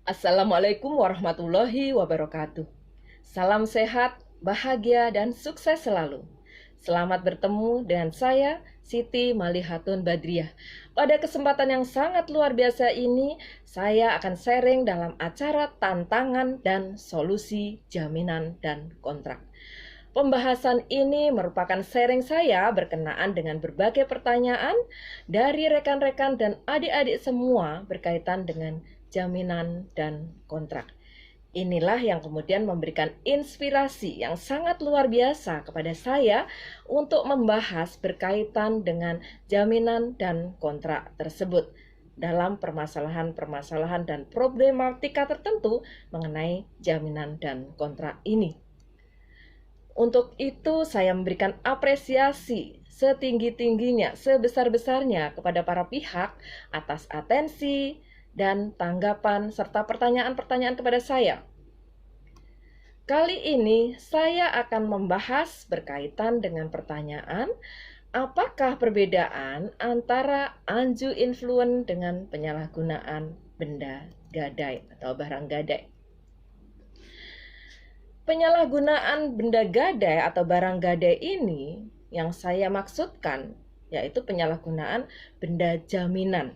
Assalamualaikum warahmatullahi wabarakatuh. Salam sehat, bahagia, dan sukses selalu. Selamat bertemu dengan saya, Siti Malihatun Badriah. Pada kesempatan yang sangat luar biasa ini, saya akan sharing dalam acara tantangan dan solusi jaminan dan kontrak. Pembahasan ini merupakan sharing saya berkenaan dengan berbagai pertanyaan dari rekan-rekan dan adik-adik semua berkaitan dengan jaminan dan kontrak. Inilah yang kemudian memberikan inspirasi yang sangat luar biasa kepada saya untuk membahas berkaitan dengan jaminan dan kontrak tersebut dalam permasalahan-permasalahan dan problematika tertentu mengenai jaminan dan kontrak ini. Untuk itu saya memberikan apresiasi setinggi-tingginya, sebesar-besarnya kepada para pihak atas atensi dan tanggapan serta pertanyaan-pertanyaan kepada saya. Kali ini saya akan membahas berkaitan dengan pertanyaan, apakah perbedaan antara undue influence dengan penyalahgunaan benda gadai atau barang gadai? Penyalahgunaan benda gadai atau barang gadai ini yang saya maksudkan yaitu penyalahgunaan benda jaminan.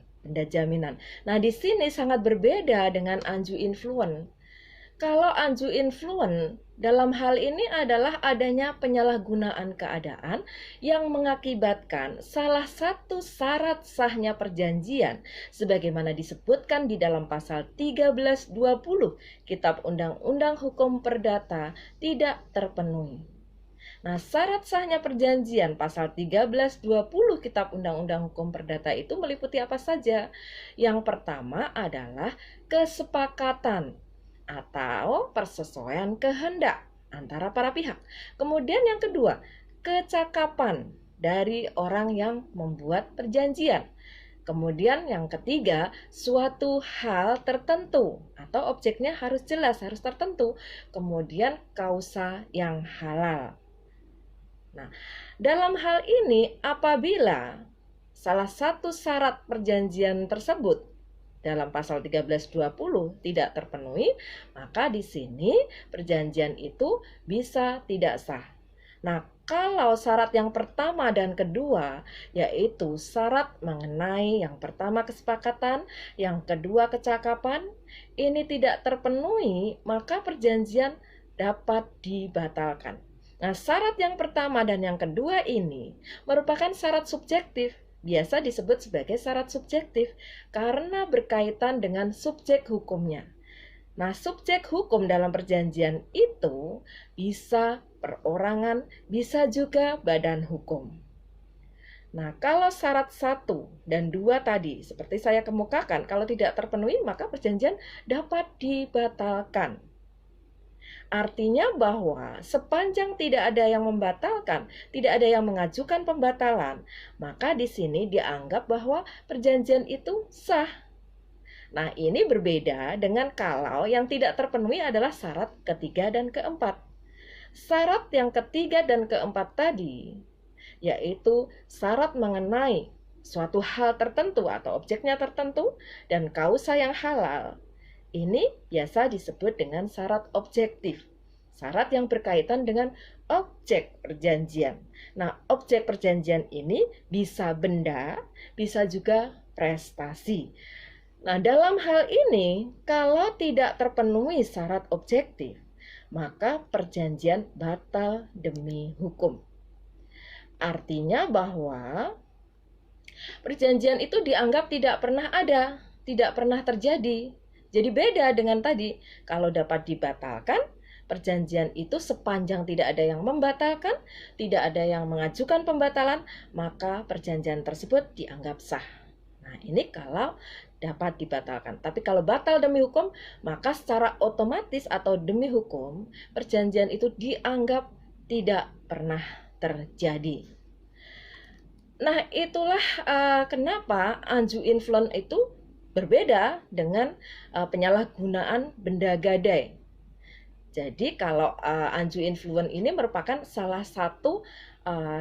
Nah, di sini sangat berbeda dengan undue influence. Kalau undue influence dalam hal ini adalah adanya penyalahgunaan keadaan yang mengakibatkan salah satu syarat sahnya perjanjian sebagaimana disebutkan di dalam pasal 1320 Kitab Undang-Undang Hukum Perdata tidak terpenuhi. Nah, syarat sahnya perjanjian pasal 1320 Kitab Undang-Undang Hukum Perdata itu meliputi apa saja? Yang pertama adalah kesepakatan atau persesuaian kehendak antara para pihak. Kemudian yang kedua, kecakapan dari orang yang membuat perjanjian. Kemudian yang ketiga, suatu hal tertentu atau objeknya harus jelas, harus tertentu. Kemudian kausa yang halal. Nah, dalam hal ini apabila salah satu syarat perjanjian tersebut dalam pasal 1320 tidak terpenuhi, maka di sini perjanjian itu bisa tidak sah. Nah, kalau syarat yang pertama dan kedua, yaitu syarat mengenai yang pertama kesepakatan, yang kedua kecakapan, ini tidak terpenuhi, maka perjanjian dapat dibatalkan. Nah, syarat yang pertama dan yang kedua ini merupakan syarat subjektif, biasa disebut sebagai syarat subjektif karena berkaitan dengan subjek hukumnya. Nah, subjek hukum dalam perjanjian itu bisa perorangan, bisa juga badan hukum. Nah, kalau syarat 1 dan 2 tadi, seperti saya kemukakan, kalau tidak terpenuhi, maka perjanjian dapat dibatalkan. Artinya bahwa sepanjang tidak ada yang membatalkan, tidak ada yang mengajukan pembatalan, maka di sini dianggap bahwa perjanjian itu sah. Nah, ini berbeda dengan kalau yang tidak terpenuhi adalah syarat ketiga dan keempat. Syarat yang ketiga dan keempat tadi, yaitu syarat mengenai suatu hal tertentu atau objeknya tertentu dan kausa yang halal. Ini biasa disebut dengan syarat objektif. Syarat yang berkaitan dengan objek perjanjian. Nah, objek perjanjian ini bisa benda, bisa juga prestasi. Nah, dalam hal ini, kalau tidak terpenuhi syarat objektif, maka perjanjian batal demi hukum. Artinya bahwa perjanjian itu dianggap tidak pernah ada, tidak pernah terjadi. Jadi beda dengan tadi, kalau dapat dibatalkan, perjanjian itu sepanjang tidak ada yang membatalkan, tidak ada yang mengajukan pembatalan, maka perjanjian tersebut dianggap sah. Nah, ini kalau dapat dibatalkan. Tapi kalau batal demi hukum, maka secara otomatis atau demi hukum, perjanjian itu dianggap tidak pernah terjadi. Nah, itulah kenapa undue influence itu berbeda dengan penyalahgunaan benda gadai. Jadi kalau undue influence ini merupakan salah satu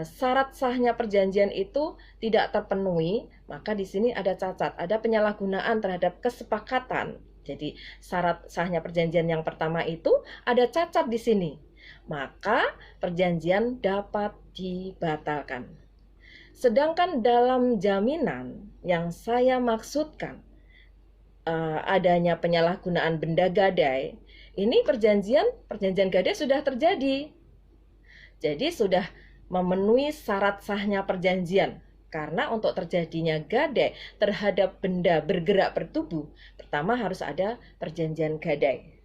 syarat sahnya perjanjian itu tidak terpenuhi, maka di sini ada cacat, ada penyalahgunaan terhadap kesepakatan. Jadi syarat sahnya perjanjian yang pertama itu ada cacat di sini, maka perjanjian dapat dibatalkan. Sedangkan dalam jaminan yang saya maksudkan adanya penyalahgunaan benda gadai, ini perjanjian gadai sudah terjadi. Jadi sudah memenuhi syarat sahnya perjanjian. Karena untuk terjadinya gadai terhadap benda bergerak bertubuh, pertama harus ada perjanjian gadai.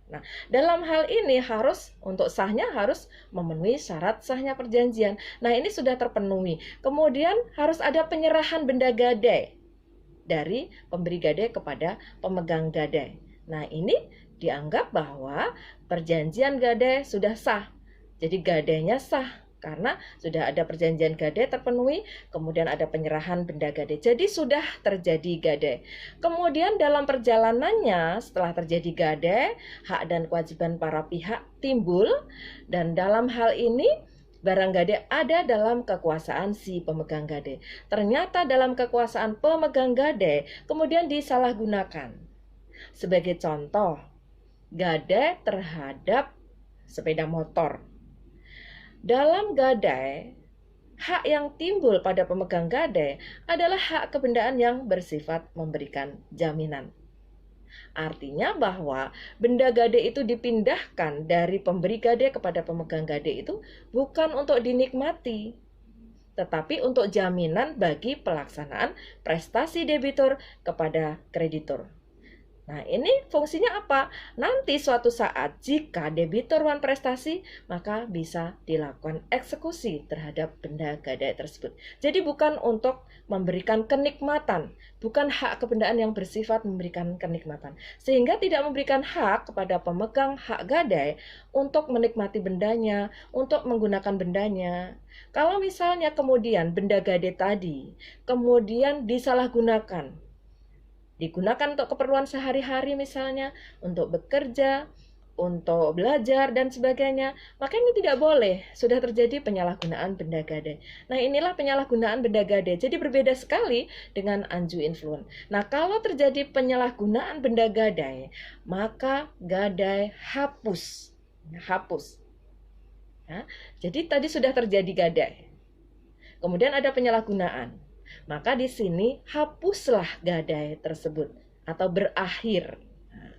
Nah, dalam hal ini untuk sahnya harus memenuhi syarat sahnya perjanjian. Nah, ini sudah terpenuhi. Kemudian harus ada penyerahan benda gadai dari pemberi gadai kepada pemegang gadai. Nah, ini dianggap bahwa perjanjian gadai sudah sah. Jadi gadainya sah karena sudah ada perjanjian gadai terpenuhi, kemudian ada penyerahan benda gadai. Jadi sudah terjadi gadai. Kemudian dalam perjalanannya setelah terjadi gadai, hak dan kewajiban para pihak timbul, dan dalam hal ini barang gadai ada dalam kekuasaan si pemegang gadai. Ternyata dalam kekuasaan pemegang gadai kemudian disalahgunakan. Sebagai contoh, gadai terhadap sepeda motor. Dalam gadai, hak yang timbul pada pemegang gadai adalah hak kebendaan yang bersifat memberikan jaminan. Artinya bahwa benda gadai itu dipindahkan dari pemberi gadai kepada pemegang gadai itu bukan untuk dinikmati, tetapi untuk jaminan bagi pelaksanaan prestasi debitur kepada kreditur. Nah, ini fungsinya apa? Nanti suatu saat jika debitur prestasi, maka bisa dilakukan eksekusi terhadap benda gadai tersebut. Jadi bukan untuk memberikan kenikmatan, bukan hak kebendaan yang bersifat memberikan kenikmatan. Sehingga tidak memberikan hak kepada pemegang hak gadai untuk menikmati bendanya, untuk menggunakan bendanya. Kalau misalnya kemudian benda gadai tadi kemudian disalahgunakan, digunakan untuk keperluan sehari-hari misalnya, untuk bekerja, untuk belajar, dan sebagainya, maka ini tidak boleh, sudah terjadi penyalahgunaan benda gadai. Nah, inilah penyalahgunaan benda gadai. Jadi berbeda sekali dengan undue influence. Nah, kalau terjadi penyalahgunaan benda gadai, maka gadai hapus. Ya, jadi tadi sudah terjadi gadai. Kemudian ada penyalahgunaan. Maka di sini hapuslah gadai tersebut atau berakhir. Nah,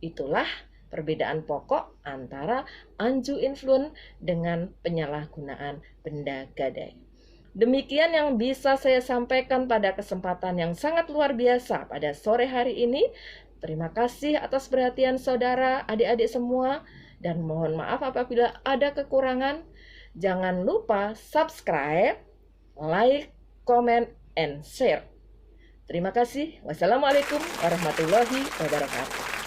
itulah perbedaan pokok antara undue influence dengan penyalahgunaan benda gadai. Demikian yang bisa saya sampaikan pada kesempatan yang sangat luar biasa pada sore hari ini. Terima kasih atas perhatian saudara, adik-adik semua, dan mohon maaf apabila ada kekurangan. Jangan lupa subscribe, like, comment, and share. Terima kasih. Wassalamualaikum warahmatullahi wabarakatuh.